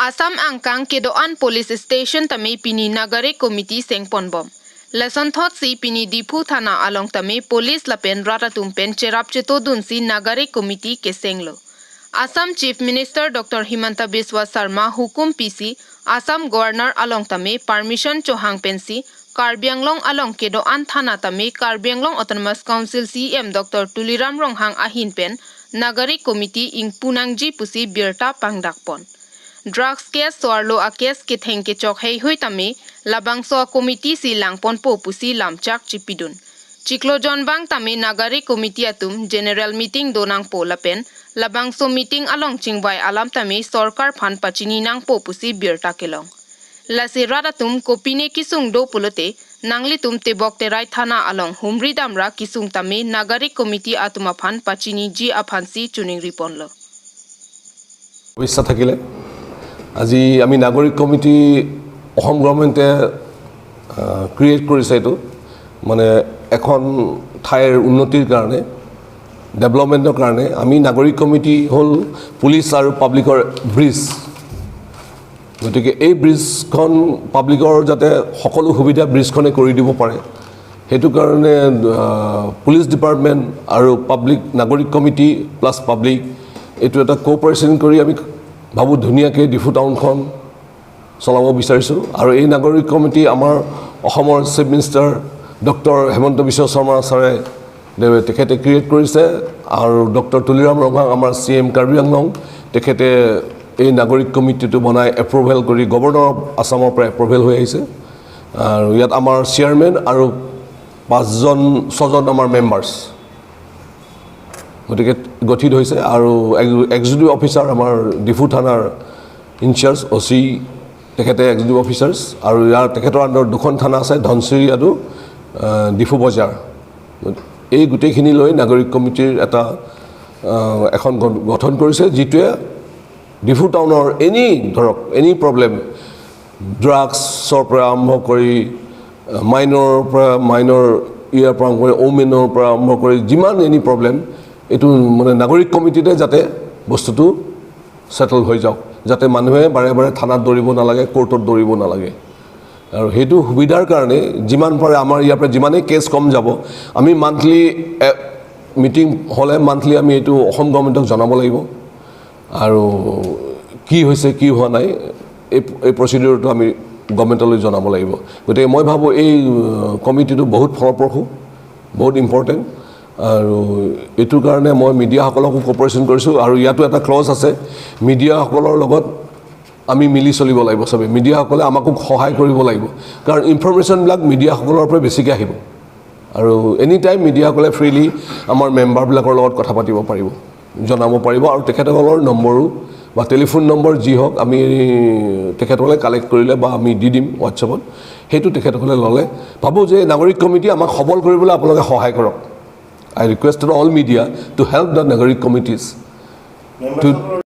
Assam angkang kedoan police station tame Pini Nagarik Committee seng ponbom. Lesson thought si Pini Diphu thana along tame police lapen atum pen cherap cheto dun si Nagarik Committee keseng lo. Assam Chief Mininster Dr. Himanta biswa sharma hukum PC, Assam Governor along tame permission chohang pensi, Karbi Anglong along kedoan thana tame Karbi Anglong Autonomous Council CM Dr. Tuliram Ronghang ahin pen Nagarik Committee ingpu nangji pusi birta pangdak pon. Drugs case soarlo a case kitheng ke chok hei hui tame labang so committee si langpon po pusi lamchak chipidun. Chiklo jonbang tame Nagarik Committee atum general meeting donang po lapen labang so meeting along chingbai alam tame sorkar phan pachini nang po pusi birta kelong. Lasi radatum kopine kisung do pulote nangli tum tebok terai thana along humri damra kisung tame Nagarik Committee atuma phan pachini ji aphansi chuning ripon lo. Bisa thakile আজি আমি নাগৰিক committee Assam গভৰ্ণমেণ্টে create কৰিছে এটো মানে এখন ঠাইৰ উন্নতিৰ কাৰণে ডেভেলপমেণ্টৰ কাৰণে আমি নাগৰিক কমিটি হল পুলিশ আৰু পাব্লিকৰ ব্ৰিজ গতিকে এই ব্ৰিজখন পাব্লিকৰ যাতে সকলো সুবিধা ব্ৰিজখনে কৰি দিব পাৰে হেতু কাৰণে পুলিশ ডিপাৰ্টমেণ্ট আৰু পাব্লিক নাগৰিক কমিটি প্লাস পাব্লিক এটো এটা কোঅপাৰেচন কৰি আমি বাবু ধুনিয়াকে ডিফু টাউনখন চলাব বিচাৰিছো আৰু এই নাগৰিক কমিটি আমাৰ অসমৰ chief minister doctor Himanta Biswa Sarma ছাৰে তেখেতে ক্ৰিয়েট কৰিছে আৰু ডক্টৰ তুলিৰাম ৰংহাং আমাৰ সিএম কাৰ্বি আংলং তেখেতে এই নাগৰিক কমিটিটো বনাই এপ্ৰুভেল কৰি গভৰ্ণৰ অফ আসামৰ পৰা এপ্ৰুভেল হৈ আহিছে আৰু ইয়াত আমাৰ চেয়াৰমেন আৰু 6জন আমাৰ মেম্বাৰ্ছ গতিকে গঠিত হৈছে আৰু এক্সিকিউটিভ অফিচাৰ আমাৰ ডিফু থানাৰ ইনচাৰ্জ ওসি তেখেতে এক্সিকিউটিভ অফিচাৰ্ছ আৰু ইয়াৰ তেখেতৰ আণ্ডাৰ দুখন থানা আছে ধনচিৰি আৰু ডিফু বজাৰ এই গোটেইখিনি লৈ নাগৰিক কমিটিৰ এটা এখন গঠন কৰিছে যিটোৱে ডিফু টাউনৰ এনি প্ৰবলেম ড্ৰাগছৰ পৰা আৰম্ভ কৰি মাইনৰ ইয়াৰ পৰা কৰি ওমেনৰ পৰা আৰম্ভ কৰি যিমান এনি প্ৰবলেম এটো মানে নাগৰিক কমিটিতে যাতে বস্তুটো সেটল হৈ যাওক যাতে মানুহে বাৰে বাৰে থানাত দৌৰিব নালাগে কোৰ্টত দৌৰিব নালাগে আৰু হেতু সুবিধাৰ কাৰণে যিমান পাৰে আমাৰ ইয়াৰ পৰা যিমানে কেছ কম যাব আমি মান্থলি মিটিং হলে মান্থলি আমি এটো অসম গভৰ্ণমেণ্টক জনাব লাগিব আৰু কি হৈছে কি হোৱা নাই এই প্ৰসিডিউৰটো আমি গভৰ্ণমেণ্টলৈ জনাব লাগিব গতিকে মই ভাবো এই কমিটিটো বহুত ফলপ্ৰসূ বহুত ইম্পৰ্টেন্ট আৰু এটো কাৰণে মই মিডিয়াসকলক কোঅপাৰেচন কৰিছো আৰু ইয়াতো এটা ক্লজ আছে মিডিয়াসকলৰ লগত আমি মিলি চলিব লাগিব সবে মিডিয়াসকলে আমাক সহায় কৰিব লাগিব কাৰণ ইনফৰমেশন বিলাক মিডিয়াসকলৰ পৰা বেছিকৈ আহিব আৰু এনি টাইম মিডিয়াসকলে ফ্ৰীলি আমাৰ মেম্বাৰ বিলাকৰ লগত কথা পাতিব পাৰিব জনাব পাৰিব আৰু তেখেতসকলৰ নম্বৰো বা টেলিফোন নম্বৰ যি হওক আমি তেখেতসকলে কালেক্ট কৰিলে বা আমি দি দিম হোৱাটছএপত হেতু তেখেতসকলে ললে ভাবো যে নাগৰিক কমিটি আমাক সবল কৰিবলৈ আপোনালোকে সহায় কৰক I requested all media to help the Nagarik committees to